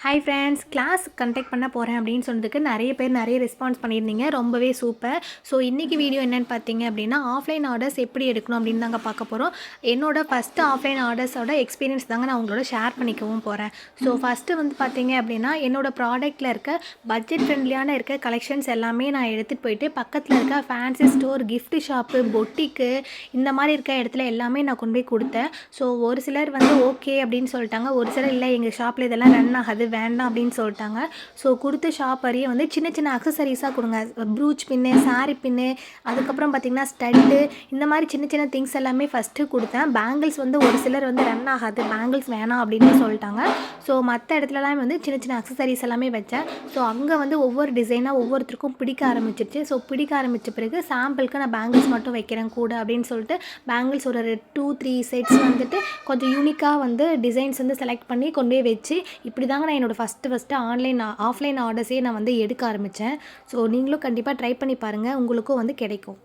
Hi friends, class conduct பண்ண போகிறேன் அப்படின்னு சொன்னதுக்கு நிறைய பேர் நிறைய ரெஸ்பான்ஸ் பண்ணியிருந்தீங்க. ரொம்பவே சூப்பர். ஸோ இன்றைக்கி வீடியோ என்னென்னு பார்த்தீங்க அப்படின்னா, ஆஃப்லைன் ஆர்டர்ஸ் எப்படி எடுக்கணும் அப்படின்னு தாங்க பார்க்க போகிறோம். என்னோடய ஃபஸ்ட்டு ஆஃப்லைன் ஆர்டர்ஸோட எக்ஸ்பீரியன்ஸ் தாங்க நான் உங்களோட ஷேர் பண்ணிக்கவும் போகிறேன். ஸோ ஃபஸ்ட்டு வந்து பார்த்தீங்க அப்படின்னா, என்னோடய ப்ராடக்ட்டில் இருக்க பட்ஜெட் ஃப்ரெண்ட்லியான இருக்க கலெக்ஷன்ஸ் எல்லாமே நான் எடுத்துகிட்டு போயிட்டு பக்கத்தில் இருக்க ஃபேன்சி ஸ்டோர், கிஃப்ட் ஷாப்பு, பொட்டிக்கு இந்த மாதிரி இருக்க இடத்துல எல்லாமே நான் கொண்டு போய் கொடுத்தேன். ஸோ ஒரு சிலர் வந்து ஓகே அப்படின்னு சொல்லிட்டாங்க. ஒரு சிலர் இல்லை, எங்கள் ஷாப்பில் இதெல்லாம் ரன் ஆகாது, வேண்டாம் அப்படின்னு சொல்லிட்டாங்க. ஸோ கொடுத்த ஷாப் வரையே வந்து சின்ன சின்ன அக்சசரிஸாக கொடுங்க. ப்ரூச் பின்னு, சாரி பின்னு, அதுக்கப்புறம் பார்த்திங்கன்னா ஸ்டட்டு, இந்த மாதிரி சின்ன சின்ன திங்ஸ் எல்லாமே ஃபஸ்ட்டு கொடுத்தேன். பேங்கிள்ஸ் வந்து ஒரு சிலர் வந்து ரன் ஆகாது, பேங்கிள்ஸ் வேணாம் அப்படின்னு சொல்லிட்டாங்க. ஸோ மற்ற இடத்துலலாம் வந்து சின்ன சின்ன அக்சசரிஸ் எல்லாமே வச்சேன். ஸோ அங்கே வந்து ஒவ்வொரு டிசைனாக ஒவ்வொருத்தருக்கும் பிடிக்க ஆரம்பிச்சிருச்சு. ஸோ பிடிக்க ஆரம்பித்த பிறகு சாம்பிளுக்கு நான் பேங்கிள்ஸ் மட்டும் வைக்கிறேன் கூட அப்படின்னு சொல்லிட்டு பேங்கிள்ஸ் ஒரு 2-3 செட்ஸ் வந்துட்டு கொஞ்சம் யூனிக்காக வந்து டிசைன்ஸ் வந்து செலக்ட் பண்ணி கொண்டு போய் வச்சு, இப்படி தாங்க நான் என்னோடய ஃபஸ்ட்டு ஆஃப்லைன் ஆர்டர்ஸே நான் வந்து எடுக்க ஆரம்பித்தேன். ஸோ நீங்களும் கண்டிப்பாக ட்ரை பண்ணி பாருங்கள், உங்களுக்கும் வந்து கிடைக்கும்.